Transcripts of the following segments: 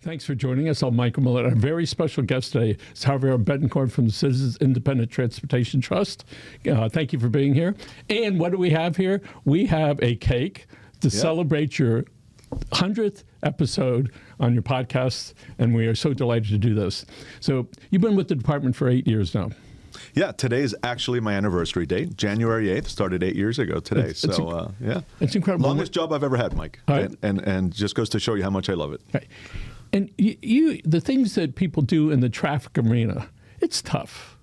Thanks for joining us. I'm Michael Millett. Our very special guest today is Javier Betancourt from the Citizens Independent Transportation Trust. Thank you for being here. And what do we have here? We have a cake to celebrate your 100th episode on your podcast, and we are so delighted to do this. So you've been with the department for 8 years now. Yeah, today is actually my anniversary date. January 8th, started 8 years ago today. It's incredible. Longest job I've ever had, Mike. Right. And just goes to show you how much I love it. Right. And the things that people do in the traffic arena, it's tough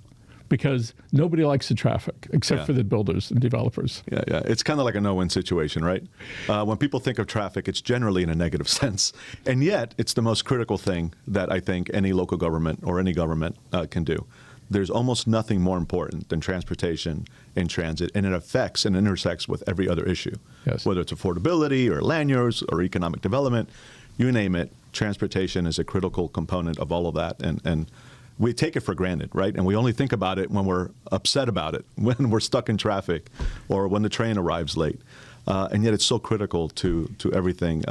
because nobody likes the traffic except for the builders and developers. Yeah. It's kind of like a no-win situation, right? When people think of traffic, it's generally in a negative sense. And yet, it's the most critical thing that I think any local government or any government can do. There's almost nothing more important than transportation and transit, and it affects and intersects with every other issue, whether it's affordability or land use or economic development, you name it. Transportation is a critical component of all of that, and we take it for granted, right? And we only think about it when we're upset about it, when we're stuck in traffic, or when the train arrives late. And yet it's so critical to everything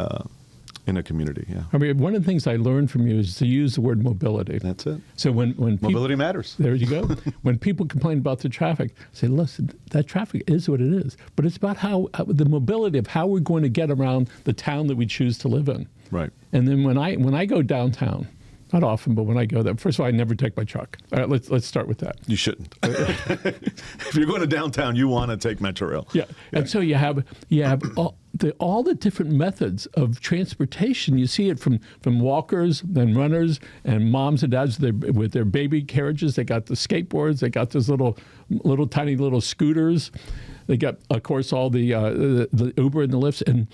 in a community. Yeah. I mean, one of the things I learned from you is to use the word mobility. That's it. So when mobility matters. There you go. When people complain about the traffic, say, listen, that traffic is what it is, but it's about how the mobility of how we're going to get around the town that we choose to live in. Right. And then when I go downtown, not often, but when I go there, first of all, I never take my truck. All right, let's start with that. You shouldn't. If you're going to downtown, you want to take Metro Rail. Yeah. And so you have all the different methods of transportation. You see it from walkers and runners and moms and dads with their baby carriages. They got the skateboards. They got those little tiny little scooters. They got, of course, all the Uber and the Lyfts, and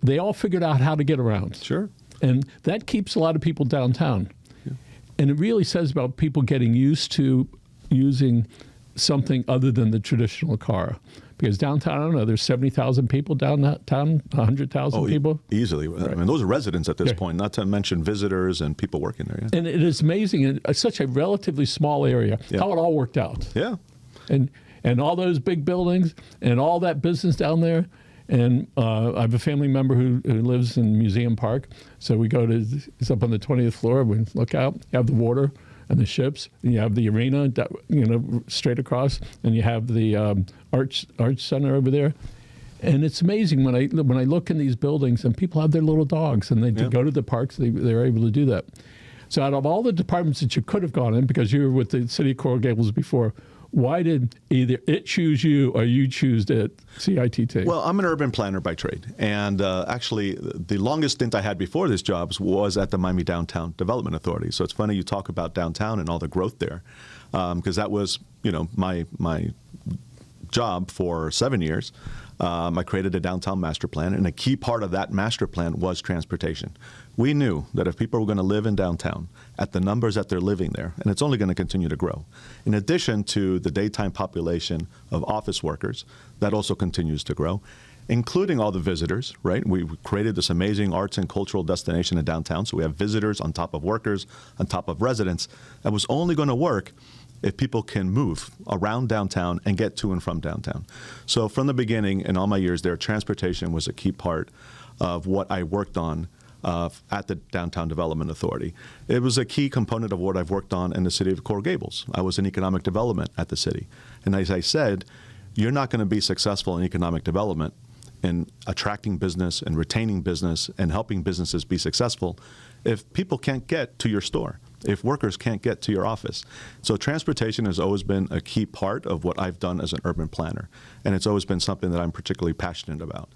they all figured out how to get around. Sure. And that keeps a lot of people downtown. Yeah. And it really says about people getting used to using something other than the traditional car. Because downtown, I don't know, there's 70,000 people downtown, 100,000 people? Easily. Right. I mean, those are residents at this point, not to mention visitors and people working there. Yeah. And it is amazing, in such a relatively small area, how it all worked out. Yeah. And all those big buildings and all that business down there. And I have a family member who lives in Museum Park. So we it's up on the 20th floor. We look out, you have the water and the ships, and you have the arena, straight across, and you have the Arts Center over there. And it's amazing when I look in these buildings and people have their little dogs and they go to the parks, they're able to do that. So out of all the departments that you could have gone in, because you were with the City of Coral Gables before, why did either it choose you or you choose it, CITT? Well, I'm an urban planner by trade. And actually, the longest stint I had before this job was at the Miami Downtown Development Authority. So it's funny you talk about downtown and all the growth there, because that was, my job for 7 years. I created a downtown master plan, and a key part of that master plan was transportation. We knew that if people were going to live in downtown at the numbers that they're living there, and it's only going to continue to grow, in addition to the daytime population of office workers, that also continues to grow, including all the visitors, right? We created this amazing arts and cultural destination in downtown, so we have visitors on top of workers, on top of residents. That was only going to work if people can move around downtown and get to and from downtown. So from the beginning, in all my years there, transportation was a key part of what I worked on at the Downtown Development Authority. It was a key component of what I've worked on in the city of Coral Gables. I was in economic development at the city. And as I said, you're not going to be successful in economic development in attracting business and retaining business and helping businesses be successful if people can't get to your store, if workers can't get to your office. So transportation has always been a key part of what I've done as an urban planner, and it's always been something that I'm particularly passionate about.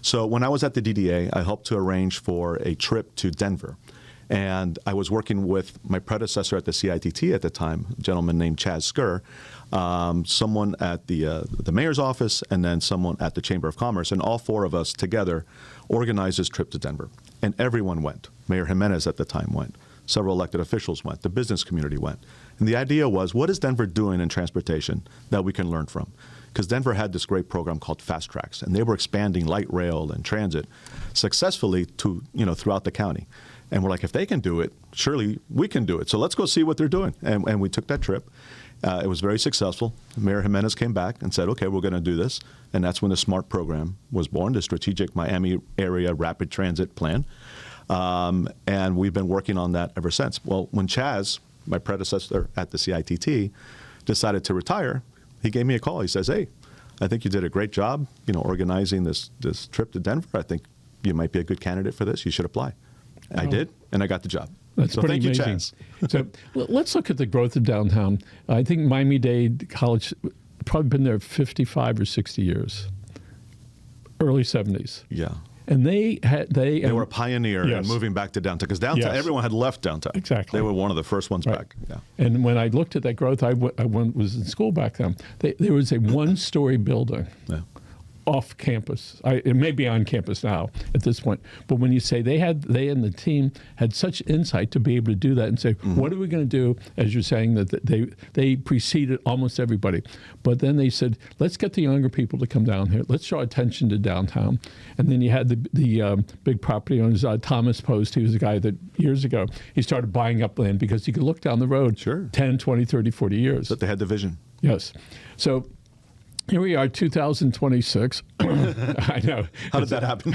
So when I was at the DDA, I helped to arrange for a trip to Denver. And I was working with my predecessor at the CITT at the time, a gentleman named Chaz Skur, someone at the mayor's office, and then someone at the Chamber of Commerce. And all four of us together organized this trip to Denver. And everyone went. Mayor Jimenez at the time went. Several elected officials went. The business community went. And the idea was, what is Denver doing in transportation that we can learn from? Because Denver had this great program called Fast Tracks, and they were expanding light rail and transit successfully to, throughout the county. And we're like, if they can do it, surely we can do it. So let's go see what they're doing. And we took that trip. It was very successful. Mayor Jimenez came back and said, okay, we're going to do this. And that's when the SMART program was born, the Strategic Miami Area Rapid Transit Plan. And we've been working on that ever since. Well, when Chaz, my predecessor at the CITT, decided to retire, he gave me a call. He says, "Hey, I think you did a great job, organizing this trip to Denver. I think you might be a good candidate for this. You should apply." I did, and I got the job. That's so pretty thank amazing. you, Chaz. So let's look at the growth of downtown. I think Miami-Dade College probably been there 55 or 60 years, early 70s. Yeah. And they were a pioneer in Yes. moving back to downtown, because downtown, Yes. everyone had left downtown. Exactly. They were one of the first ones Right. back. Yeah. And when I looked at that growth, I was in school back then. There was a one-story building Yeah. off campus. It may be on campus now at this point. But when you say they and the team had such insight to be able to do that and say, what are we going to do? As you're saying, that they preceded almost everybody. But then they said, let's get the younger people to come down here. Let's draw attention to downtown. And then you had the big property owners, Thomas Post. He was a guy that years ago, he started buying up land because he could look down the road Sure. 10, 20, 30, 40 years. But they had the vision. Yes. So here we are, 2026. I know. How did that happen?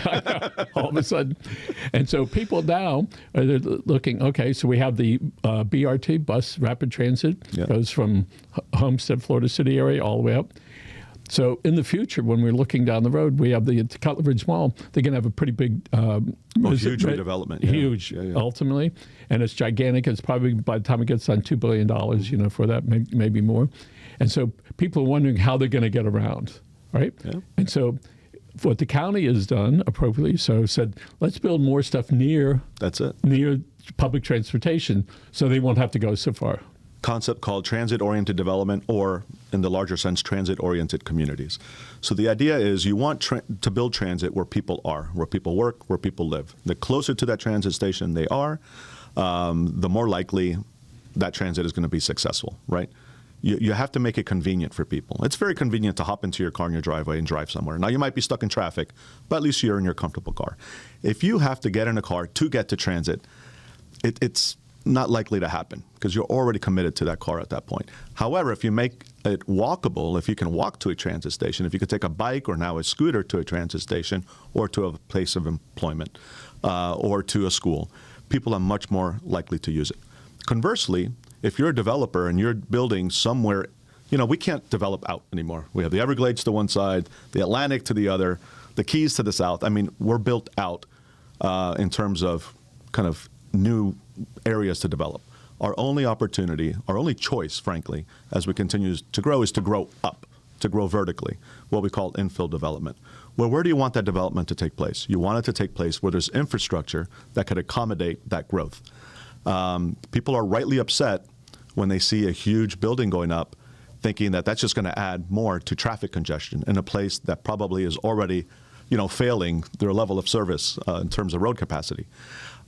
All of a sudden. And so people now are looking, okay, so we have the BRT, bus rapid transit, Yeah. goes from Homestead, Florida City area all the way up. So in the future, when we're looking down the road, we have the Cutler Ridge Mall. They're going to have a pretty big... huge redevelopment. Yeah. Huge, Yeah. ultimately. And it's gigantic. It's probably, by the time it gets done, $2 billion, for that, maybe more. And so people are wondering how they're going to get around, right? Yeah. And so what the county has done appropriately, so said, let's build more stuff near public transportation so they won't have to go so far. Concept called transit-oriented development, or in the larger sense, transit-oriented communities. So the idea is you want to build transit where people are, where people work, where people live. The closer to that transit station they are, the more likely that transit is going to be successful, right? You have to make it convenient for people. It's very convenient to hop into your car in your driveway and drive somewhere. Now, you might be stuck in traffic, but at least you're in your comfortable car. If you have to get in a car to get to transit, it's not likely to happen because you're already committed to that car at that point. However, if you make it walkable, if you can walk to a transit station, if you could take a bike or now a scooter to a transit station or to a place of employment or to a school, people are much more likely to use it. Conversely, if you're a developer and you're building somewhere, we can't develop out anymore. We have the Everglades to one side, the Atlantic to the other, the Keys to the south. I mean, we're built out in terms of kind of new areas to develop. Our only opportunity, our only choice, frankly, as we continue to grow, is to grow up, to grow vertically, what we call infill development. Well, where do you want that development to take place? You want it to take place where there's infrastructure that could accommodate that growth. People are rightly upset when they see a huge building going up, thinking that that's just going to add more to traffic congestion in a place that probably is already, failing their level of service in terms of road capacity.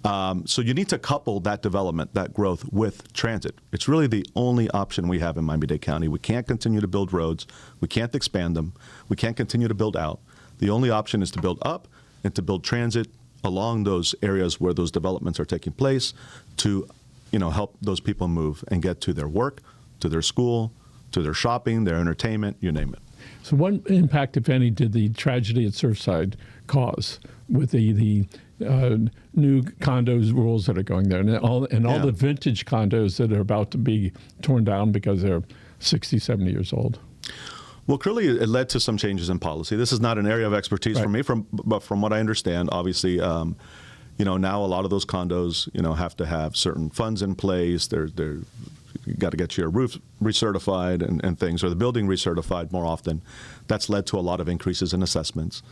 So you need to couple that development, that growth, with transit. It's really the only option we have in Miami-Dade County. We can't continue to build roads. We can't expand them. We can't continue to build out. The only option is to build up and to build transit along those areas where those developments are taking place to, help those people move and get to their work, to their school, to their shopping, their entertainment, you name it. So what impact, if any, did the tragedy at Surfside cause with the new condos rules that are going there and all the vintage condos that are about to be torn down because they're 60, 70 years old? Well, clearly it led to some changes in policy. This is not an area of expertise for me, but from what I understand, obviously, now a lot of those condos, have to have certain funds in place. You got to get your roof recertified and things, or the building recertified more often. That's led to a lot of increases in assessments,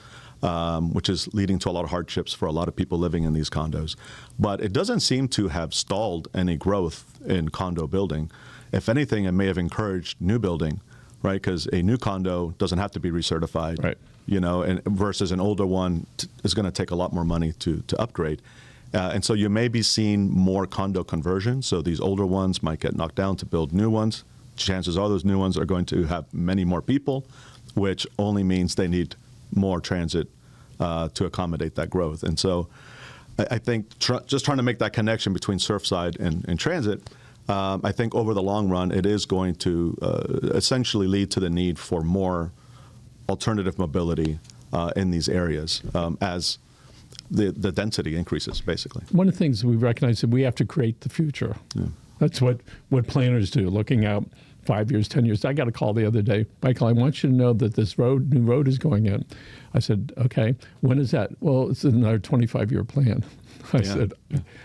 which is leading to a lot of hardships for a lot of people living in these condos. But it doesn't seem to have stalled any growth in condo building. If anything, it may have encouraged new building, right? Because a new condo doesn't have to be recertified, right? And versus an older one is going to take a lot more money to upgrade. And so you may be seeing more condo conversions. So these older ones might get knocked down to build new ones. Chances are those new ones are going to have many more people, which only means they need more transit to accommodate that growth. And so I think just trying to make that connection between Surfside and transit, I think over the long run, it is going to essentially lead to the need for more alternative mobility in these areas as the density increases, basically. One of the things we recognize that we have to create the future. Yeah. That's what planners do, looking out 5 years, 10 years. I got a call the other day, Michael, I want you to know that this new road is going in. I said, okay, when is that? Well, it's another 25-year plan. I said,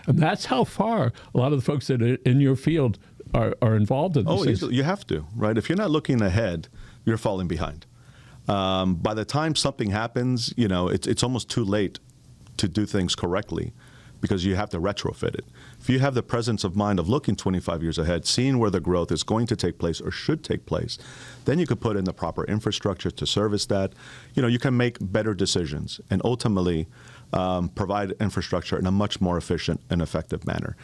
and that's how far a lot of the folks that are in your field are involved in this. You have to, right? If you're not looking ahead, you're falling behind. By the time something happens, it's almost too late to do things correctly because you have to retrofit it. If you have the presence of mind of looking 25 years ahead, seeing where the growth is going to take place or should take place, then you could put in the proper infrastructure to service that. You can make better decisions and ultimately provide infrastructure in a much more efficient and effective manner.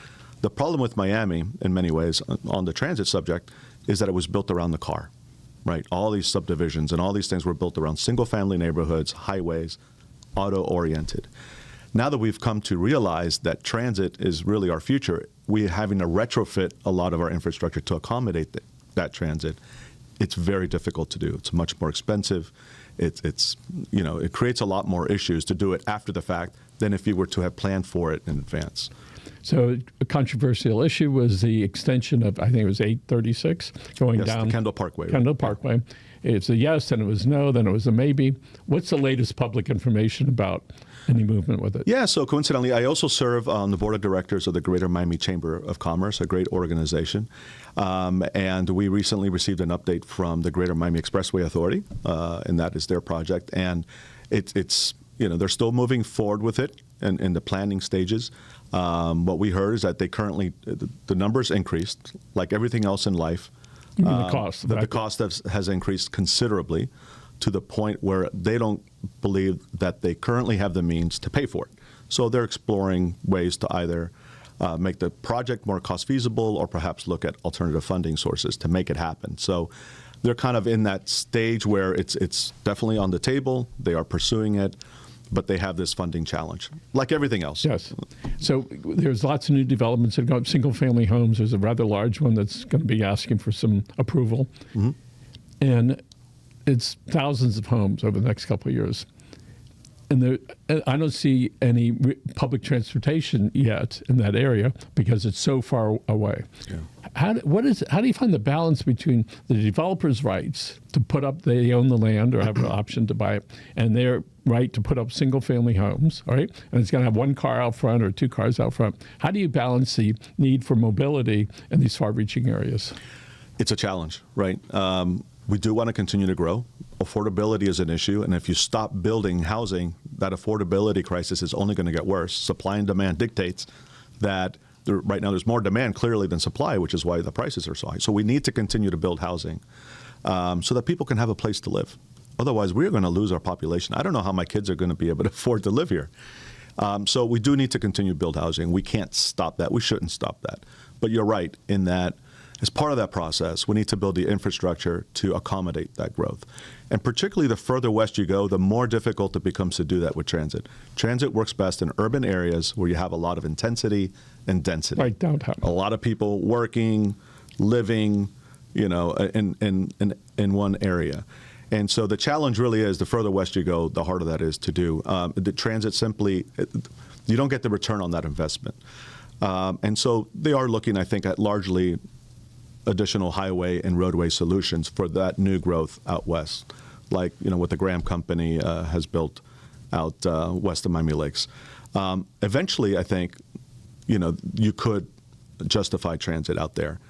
The problem with Miami, in many ways, on the transit subject, is that it was built around the car, right? All these subdivisions and all these things were built around single-family neighborhoods, highways, auto-oriented. Now that we've come to realize that transit is really our future, we're having to retrofit a lot of our infrastructure to accommodate that transit. It's very difficult to do. It's much more expensive. It creates a lot more issues to do it after the fact than if you were to have planned for it in advance. So a controversial issue was the extension of, I think it was 836, going down. The Kendall Parkway. Kendall Parkway. It's a yes, then it was no, then it was a maybe. What's the latest public information about any movement with it? Yeah, so coincidentally, I also serve on the board of directors of the Greater Miami Chamber of Commerce, a great organization. And we recently received an update from the Greater Miami Expressway Authority, and that is their project. And it's they're still moving forward with it in the planning stages. What we heard is that they currently, the numbers increased, like everything else in life. The cost. The cost has increased considerably to the point where they don't believe that they currently have the means to pay for it. So they're exploring ways to either make the project more cost feasible or perhaps look at alternative funding sources to make it happen. So they're kind of in that stage where it's definitely on the table. They are pursuing it, but they have this funding challenge, like everything else. Yes. So there's lots of new developments that go up. Single-family homes, there's a rather large one that's going to be asking for some approval. Mm-hmm. And it's thousands of homes over the next couple of years. And I don't see any public transportation yet in that area because it's so far away. Yeah. How do you find the balance between the developer's rights to put up, they own the land or have an option to buy it, and their right to put up single-family homes, all right? And it's going to have one car out front or two cars out front. How do you balance the need for mobility in these far-reaching areas? It's a challenge, right? We do want to continue to grow. Affordability is an issue, and if you stop building housing, that affordability crisis is only going to get worse. Supply and demand dictates that right now there's more demand clearly than supply, which is why the prices are so high. So we need to continue to build housing so that people can have a place to live. Otherwise, we're going to lose our population. I don't know how my kids are going to be able to afford to live here. So we do need to continue to build housing. We can't stop that. We shouldn't stop that. But you're right in that as part of that process, we need to build the infrastructure to accommodate that growth. And particularly the further west you go, the more difficult it becomes to do that with transit. Transit works best in urban areas where you have a lot of intensity and density. Right downtown. A lot of people working, living, in one area. And so the challenge really is the further west you go, the harder that is to do. The transit simply, you don't get the return on that investment. And so they are looking, I think, at largely additional highway and roadway solutions for that new growth out west, like what the Graham Company has built out west of Miami Lakes. Eventually, I think, you could justify transit out there.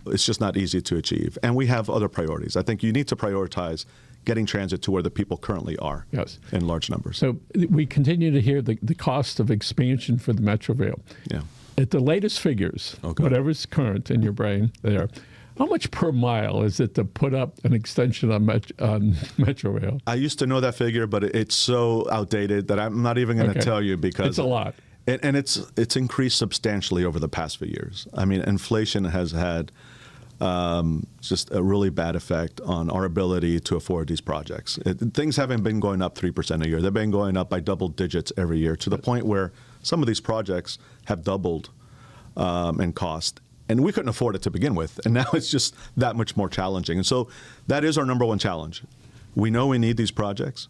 It's just not easy to achieve. And we have other priorities. I think you need to prioritize getting transit to where the people currently are in large numbers. So we continue to hear the cost of expansion for the Metro Rail. Yeah. At the latest figures, whatever's current in your brain there, how much per mile is it to put up an extension on Metro Rail? I used to know that figure, but it's so outdated that I'm not even going to tell you because it's a lot. And it's increased substantially over the past few years. I mean, inflation has had just a really bad effect on our ability to afford these projects. Things haven't been going up 3% a year. They've been going up by double digits every year to the point where some of these projects have doubled in cost. And we couldn't afford it to begin with. And now it's just that much more challenging. And so that is our number one challenge. We know we need these projects.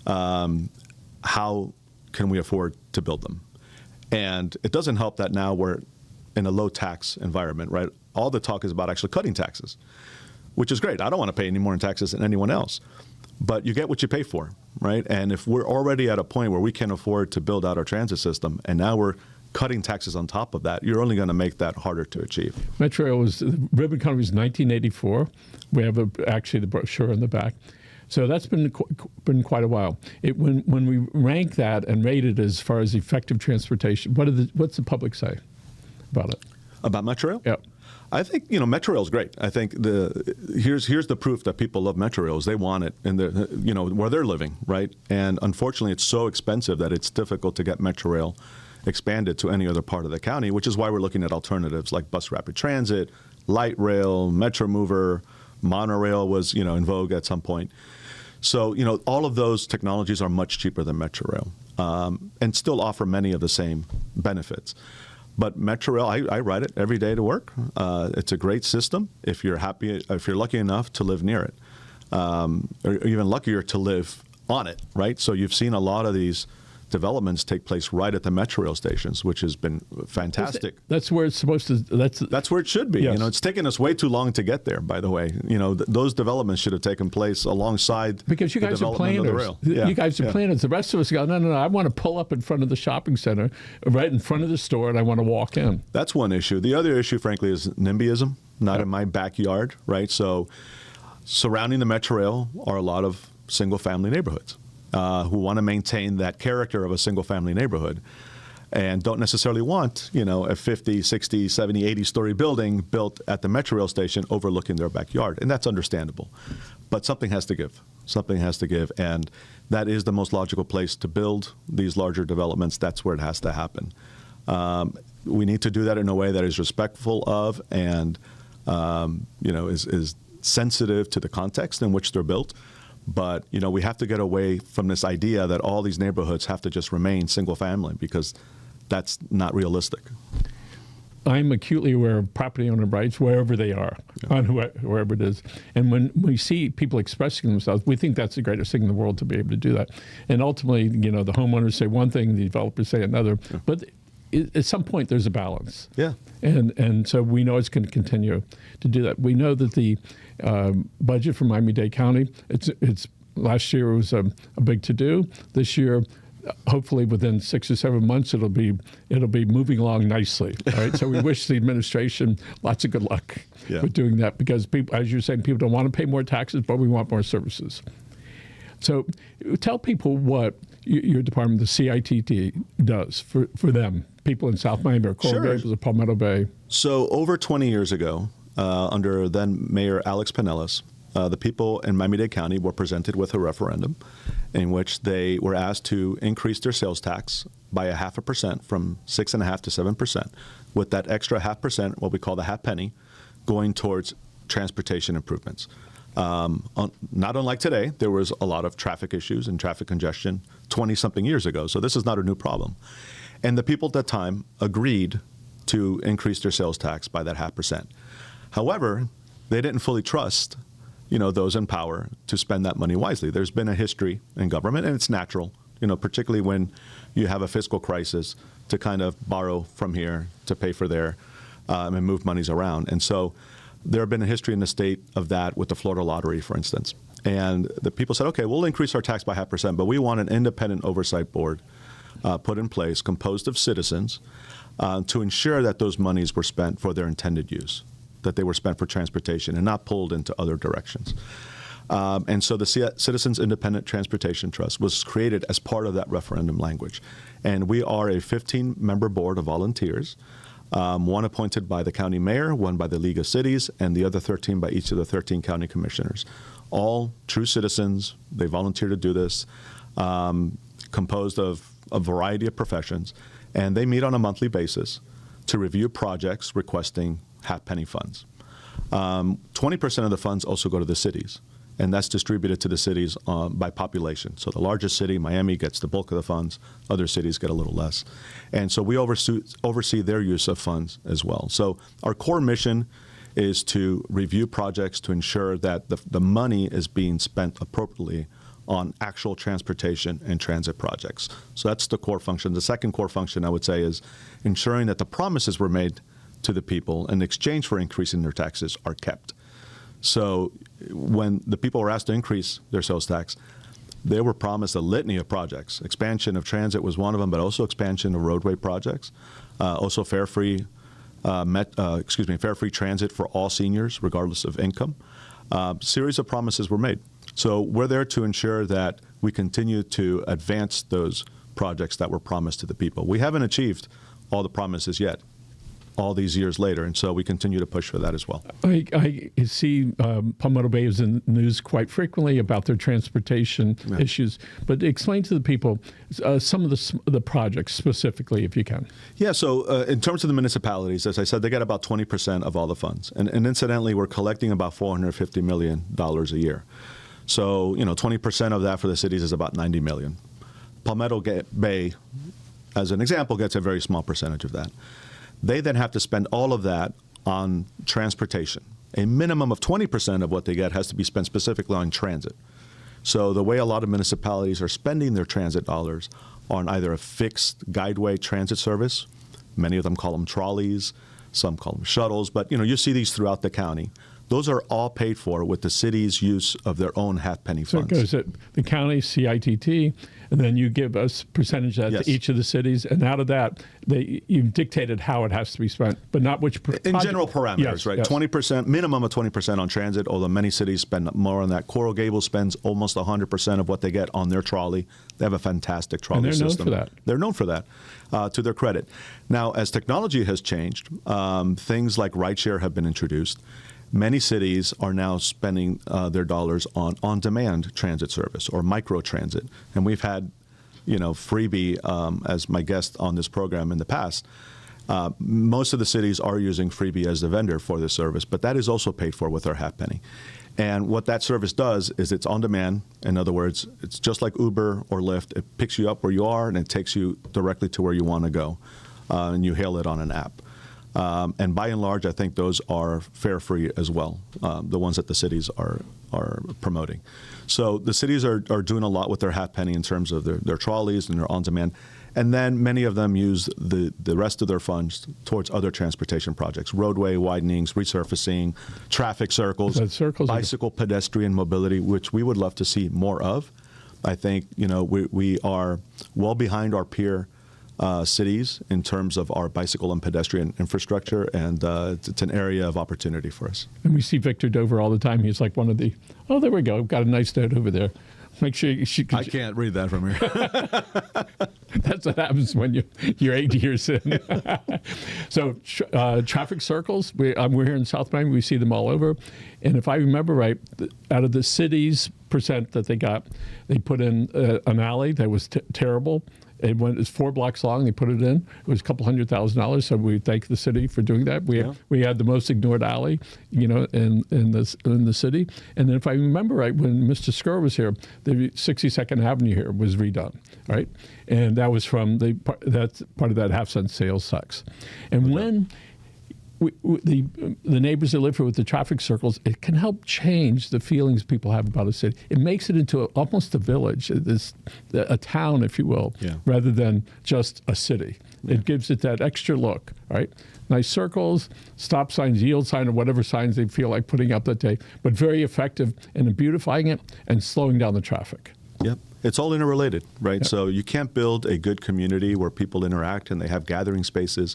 How can we afford to build them? And it doesn't help that now we're in a low tax environment, right? All the talk is about actually cutting taxes, which is great. I don't want to pay any more in taxes than anyone else. But you get what you pay for, right? And if we're already at a point where we can afford to build out our transit system, and now we're cutting taxes on top of that, you're only going to make that harder to achieve. Metrorail was, ribbon cutting was 1984. We have actually the brochure in the back. So that's been quite a while. When we rank that and rate it as far as effective transportation, what's the public say about it? About Metrorail? Yeah. I think Metrorail is great. I think here's the proof that people love Metrorail is they want it in where they're living, right? And unfortunately, it's so expensive that it's difficult to get Metrorail expanded to any other part of the county, which is why we're looking at alternatives like bus rapid transit, light rail, Metro Mover, monorail was in vogue at some point. So all of those technologies are much cheaper than Metrorail and still offer many of the same benefits. But Metrorail, I ride it every day to work. It's a great system if you're lucky enough to live near it, or even luckier to live on it, right? So you've seen a lot of these developments take place right at the Metrorail stations, which has been fantastic. That's where it's supposed to. That's where it should be. Yes. It's taken us way too long to get there. By the way, those developments should have taken place alongside because you guys the are development planners. of the rail. You guys are planners. The rest of us go, no. I want to pull up in front of the shopping center, right in front of the store, and I want to walk in. That's one issue. The other issue, frankly, is NIMBYism. Not in my backyard, right? So, surrounding the Metrorail are a lot of single-family neighborhoods. Who want to maintain that character of a single-family neighborhood and don't necessarily want, a 50, 60, 70, 80-story building built at the Metrorail station overlooking their backyard. And that's understandable. But something has to give. Something has to give. And that is the most logical place to build these larger developments. That's where it has to happen. We need to do that in a way that is respectful of and, is sensitive to the context in which they're built. But, we have to get away from this idea that all these neighborhoods have to just remain single family because that's not realistic. I'm acutely aware of property owner rights wherever they are, on wherever it is. And when we see people expressing themselves, we think that's the greatest thing in the world to be able to do that. And ultimately, the homeowners say one thing, the developers say another. Yeah. But at some point, there's a balance. Yeah. And so we know it's going to continue to do that. We know that the budget for Miami-Dade County, it's last year it was a big to-do. This year, hopefully within 6 or 7 months, it'll be moving along nicely. All right. So we wish the administration lots of good luck with doing that because people, as you're saying, people don't want to pay more taxes, but we want more services. So tell people what your department, the CITT, does for them, people in South Miami or Coral Gables or Palmetto Bay. So over 20 years ago, under then Mayor Alex Pinellas, the people in Miami-Dade County were presented with a referendum in which they were asked to increase their sales tax by 0.5% from 6.5% to 7%, with that extra 0.5%, what we call the half penny, going towards transportation improvements. Not unlike today, there was a lot of traffic issues and traffic congestion 20-something years ago, so this is not a new problem. And the people at that time agreed to increase their sales tax by that 0.5%. However, they didn't fully trust, those in power to spend that money wisely. There's been a history in government, and it's natural, particularly when you have a fiscal crisis, to kind of borrow from here to pay for there and move monies around. And so there have been a history in the state of that with the Florida lottery, for instance. And the people said, okay, we'll increase our tax by 0.5%, but we want an independent oversight board put in place, composed of citizens, to ensure that those monies were spent for their intended use, that they were spent for transportation and not pulled into other directions. And so the Citizens Independent Transportation Trust was created as part of that referendum language. And we are a 15-member board of volunteers, one appointed by the county mayor, one by the League of Cities, and the other 13 by each of the 13 county commissioners. All true citizens. They volunteer to do this, composed of a variety of professions. And they meet on a monthly basis to review projects requesting half-penny funds. 20% of the funds also go to the cities, and that's distributed to the cities by population. So the largest city, Miami, gets the bulk of the funds. Other cities get a little less. And so we oversee their use of funds as well. So our core mission is to review projects to ensure that the money is being spent appropriately on actual transportation and transit projects. So that's the core function. The second core function, I would say, is ensuring that the promises were made to the people in exchange for increasing their taxes are kept. So when the people were asked to increase their sales tax, they were promised a litany of projects. Expansion of transit was one of them, but also expansion of roadway projects, also fare-free transit for all seniors, regardless of income. Series of promises were made. So we're there to ensure that we continue to advance those projects that were promised to the people. We haven't achieved all the promises yet, all these years later, and so we continue to push for that as well. I see Palmetto Bay is in the news quite frequently about their transportation issues, but explain to the people some of the projects specifically, if you can. Yeah, so in terms of the municipalities, as I said, they get about 20% of all the funds, and incidentally, we're collecting about $450 million a year. So 20% of that for the cities is about $90 million. Palmetto Bay, as an example, gets a very small percentage of that. They then have to spend all of that on transportation. A minimum of 20% of what they get has to be spent specifically on transit. So the way a lot of municipalities are spending their transit dollars on either a fixed guideway transit service, many of them call them trolleys, some call them shuttles, but you see these throughout the county. Those are all paid for with the city's use of their own half-penny funds. So it goes at the county, CITT, and then you give us percentage of that to each of the cities, and out of that, you've dictated how it has to be spent, but not which project. In general parameters, right? Yes. 20%, minimum of 20% on transit, although many cities spend more on that. Coral Gables spends almost 100% of what they get on their trolley. They have a fantastic trolley system. And they're known for that. They're known for that, to their credit. Now, as technology has changed, things like rideshare have been introduced. Many cities are now spending their dollars on on-demand transit service or micro-transit. And we've had, Freebie as my guest on this program in the past. Most of the cities are using Freebie as the vendor for this service, but that is also paid for with our half-penny. And what that service does is it's on-demand. In other words, it's just like Uber or Lyft. It picks you up where you are, and it takes you directly to where you want to go, and you hail it on an app. And by and large, I think those are fare-free as well, the ones that the cities are promoting. So the cities are doing a lot with their half-penny in terms of their trolleys and their on-demand. And then many of them use the rest of their funds towards other transportation projects, roadway widenings, resurfacing, traffic circles, bicycle pedestrian mobility, which we would love to see more of. I think, we are well behind our peer cities in terms of our bicycle and pedestrian infrastructure, and it's an area of opportunity for us. And we see Victor Dover all the time. He's like one of the, there we go, got a nice note over there. Make sure I can't read that from here. That's what happens when you're 8 years in. So traffic circles, we're here in South Miami. We see them all over. And if I remember right, out of the city's percent that they got, they put in an alley that was terrible. It was 4 blocks long. They put it in. It was a couple $100,000. So we thank the city for doing that. We had the most ignored alley, in the city. And then if I remember right, when Mr. Skur was here, the 62nd Avenue here was redone, right? And that was from that's part of that half-cent sales tax. And when the neighbors that live here with the traffic circles, it can help change the feelings people have about a city. It makes it into almost a village, a town, if you will, rather than just a city. It gives it that extra look, right? Nice circles, stop signs, yield sign, or whatever signs they feel like putting up that day, but very effective in beautifying it and slowing down the traffic. Yep. It's all interrelated, right? Yep. So you can't build a good community where people interact and they have gathering spaces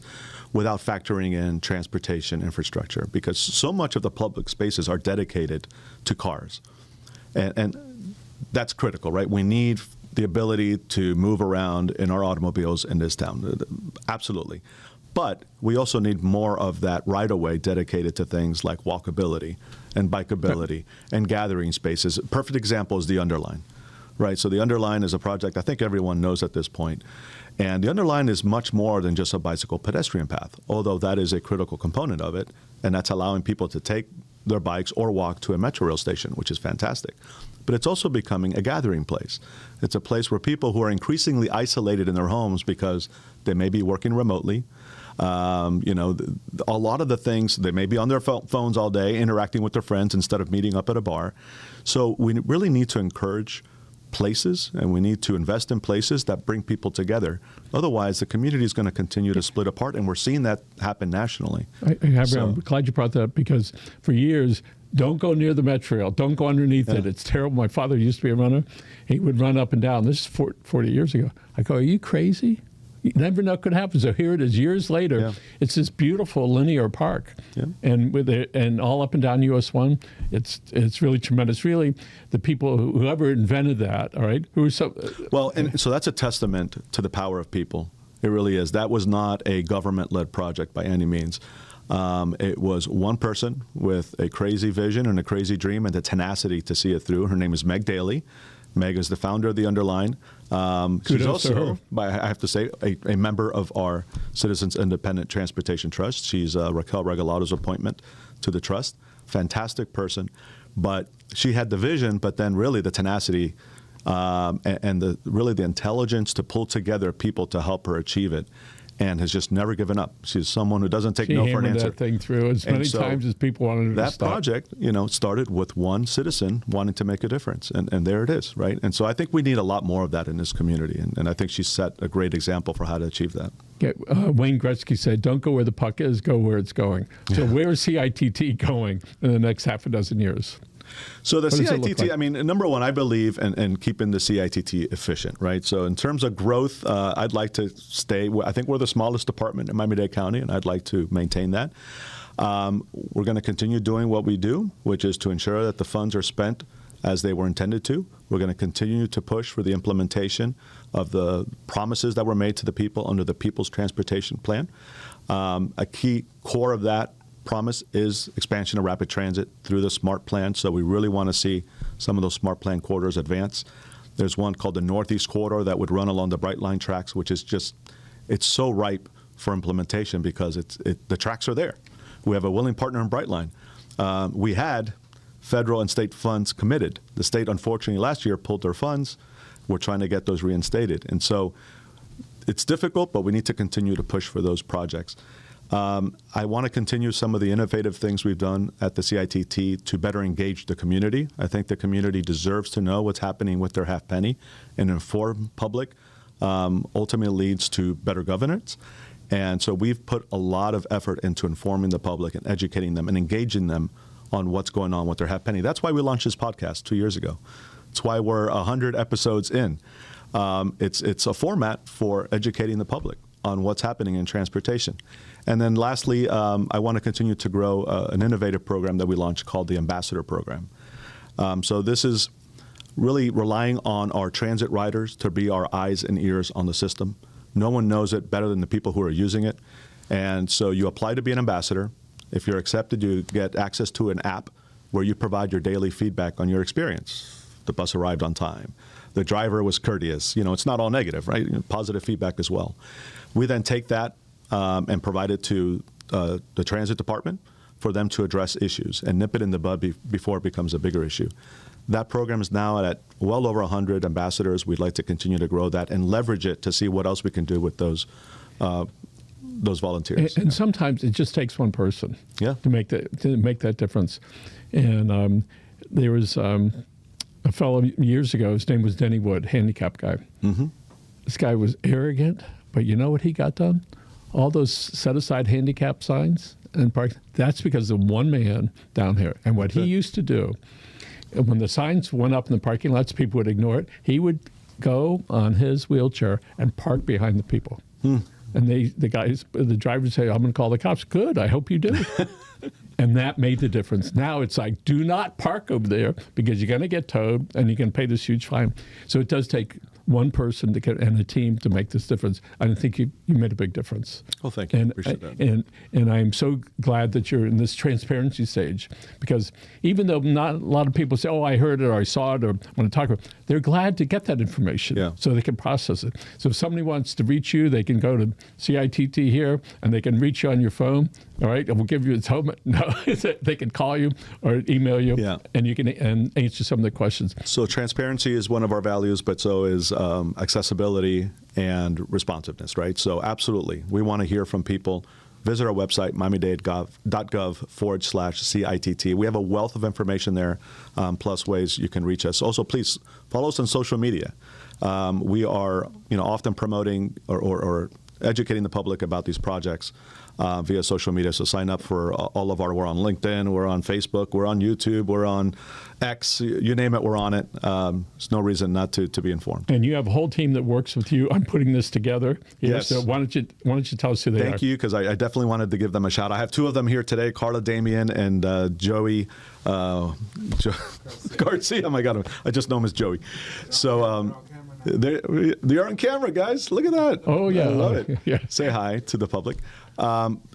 without factoring in transportation infrastructure, because so much of the public spaces are dedicated to cars. And that's critical, right? We need the ability to move around in our automobiles in this town. Absolutely. But we also need more of that right-of-way dedicated to things like walkability and bikeability and gathering spaces. A perfect example is the Underline. Right, so the Underline is a project I think everyone knows at this point. And the Underline is much more than just a bicycle pedestrian path, although that is a critical component of it, and that's allowing people to take their bikes or walk to a metro rail station, which is fantastic. But it's also becoming a gathering place. It's a place where people who are increasingly isolated in their homes because they may be working remotely, a lot of the things, they may be on their phones all day interacting with their friends instead of meeting up at a bar. So we really need to encourage places, and we need to invest in places that bring people together. Otherwise, the community is going to continue to split apart, and we're seeing that happen nationally. I'm glad you brought that up, because for years, don't go near the Metro Rail. Don't go underneath it. It's terrible. My father used to be a runner. He would run up and down. This is 40 years ago. I go, are you crazy? You never know what could happen. So here it is, years later. Yeah. It's this beautiful linear park, and with it, and all up and down US 1. It's really tremendous. Really, the people whoever invented that, all right, who were so well, and so that's a testament to the power of people. It really is. That was not a government-led project by any means. It was one person with a crazy vision and a crazy dream and the tenacity to see it through. Her name is Meg Daly. Meg is the founder of the Underline. She's also, I have to say, a member of our Citizens Independent Transportation Trust. She's Raquel Regalado's appointment to the trust. Fantastic person. But she had the vision, but then really the tenacity and really the intelligence to pull together people to help her achieve it, and has just never given up. She's someone who doesn't take no for an answer. She hammered that thing through as many times as people wanted her to stop. That project, started with one citizen wanting to make a difference, and there it is, right? And so I think we need a lot more of that in this community, and I think she set a great example for how to achieve that. Yeah, Wayne Gretzky said, don't go where the puck is, go where it's going. So where is CITT going in the next half a dozen years? So the CITT, like? I mean, number one, I believe in keeping the CITT efficient, right? So in terms of growth, I'd like to stay. I think we're the smallest department in Miami-Dade County, and I'd like to maintain that. We're going to continue doing what we do, which is to ensure that the funds are spent as they were intended to. We're going to continue to push for the implementation of the promises that were made to the people under the People's Transportation Plan. A key core of that promise is expansion of rapid transit through the SMART plan. So we really want to see some of those SMART plan corridors advance. There's one called the Northeast Corridor that would run along the Brightline tracks, which is just, it's so ripe for implementation because the tracks are there. We have a willing partner in Brightline. We had federal and state funds committed. The state, unfortunately, last year pulled their funds. We're trying to get those reinstated. And so it's difficult, but we need to continue to push for those projects. I want to continue some of the innovative things we've done at the CITT to better engage the community. I think the community deserves to know what's happening with their half penny, and informed public ultimately leads to better governance. And so we've put a lot of effort into informing the public and educating them and engaging them on what's going on with their half penny. That's why we launched this podcast 2 years ago. It's why we're 100 episodes in. It's a format for educating the public on what's happening in transportation. And then lastly, I want to continue to grow an innovative program that we launched called the Ambassador Program. So this is really relying on our transit riders to be our eyes and ears on the system. No one knows it better than the people who are using it. And so you apply to be an ambassador. If you're accepted, you get access to an app where you provide your daily feedback on your experience. The bus arrived on time. The driver was courteous. It's not all negative, right? Positive feedback as well. We then take that and provide it to the transit department for them to address issues and nip it in the bud before it becomes a bigger issue. That program is now at well over 100 ambassadors. We'd like to continue to grow that and leverage it to see what else we can do with those volunteers. And sometimes it just takes one person to make that difference. And there was a fellow years ago, his name was Denny Wood, handicapped guy. Mm-hmm. This guy was arrogant, but you know what he got done? All those set-aside handicap signs and parks, that's because of one man down here. And what he used to do, when the signs went up in the parking lots, people would ignore it. He would go on his wheelchair and park behind the people. And the driver would say, I'm going to call the cops. Good, I hope you do. And that made the difference. Now it's like, do not park over there because you're going to get towed and you can pay this huge fine. So it does take one person and a team to make this difference. I think you made a big difference. Well, thank you. And, appreciate that. And I'm so glad that you're in this transparency stage, because even though not a lot of people say, oh, I heard it or I saw it or want to talk about it, they're glad to get that information so they can process it. So if somebody wants to reach you, they can go to CITT here and they can reach you on your phone. All right, and we'll give you its home. No, they can call you or email you, and you can answer some of the questions. So transparency is one of our values, but so is accessibility and responsiveness, right? So absolutely, we want to hear from people visit our website, miamidade.gov/CITT. We have a wealth of information there, plus ways you can reach us. Also, please follow us on social media. We are, often promoting or educating the public about these projects via social media. So sign up for all of we're on LinkedIn, we're on Facebook, we're on YouTube, we're on X, you name it, we're on it. There's no reason not to be informed. And you have a whole team that works with you on putting this together. Yes. So why don't you tell us who they are? Thank you, because I definitely wanted to give them a shout. I have two of them here today, Carla Damian and Joey Garcia. Oh my God, I just know him as Joey. So they're on camera, guys. Look at that. Oh, yeah. I love it. Yeah. Say hi to the public.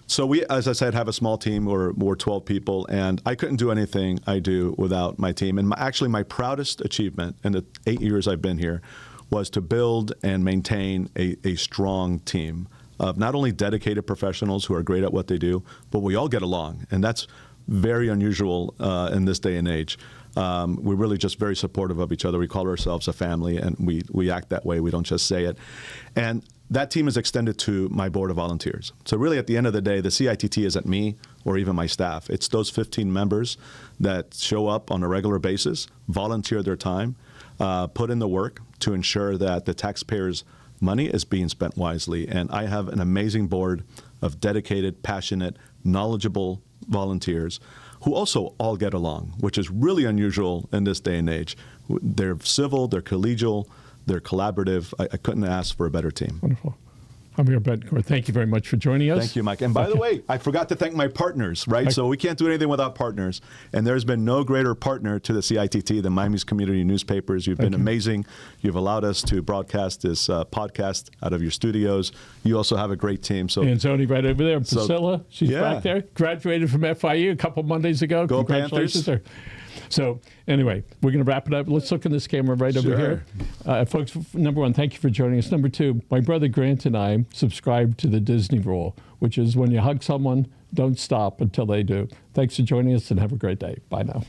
So we, as I said, have a small team. We're 12 people, and I couldn't do anything I do without my team. And actually, my proudest achievement in the 8 years I've been here was to build and maintain a strong team of not only dedicated professionals who are great at what they do, but we all get along. And that's very unusual in this day and age. We're really just very supportive of each other. We call ourselves a family, and we act that way. We don't just say it. And that team is extended to my board of volunteers. So really, at the end of the day, the CITT isn't me or even my staff. It's those 15 members that show up on a regular basis, volunteer their time, put in the work to ensure that the taxpayers' money is being spent wisely. And I have an amazing board of dedicated, passionate, knowledgeable volunteers who also all get along, which is really unusual in this day and age. They're civil, they're collegial, they're collaborative. I couldn't ask for a better team. Wonderful. Javier Betancourt, thank you very much for joining us. Thank you, Mike. And by the way, I forgot to thank my partners, right? So we can't do anything without partners. And there's been no greater partner to the CITT than Miami's community newspapers. You've been amazing. You've allowed us to broadcast this podcast out of your studios. You also have a great team. So and Zoni right over there, Priscilla, she's back there. Graduated from FIU a couple Mondays ago. Go Congratulations Panthers. So anyway, we're going to wrap it up. Let's look in this camera right over here. Folks, number one, thank you for joining us. Number two, my brother Grant and I subscribe to the Disney rule, which is when you hug someone, don't stop until they do. Thanks for joining us and have a great day. Bye now.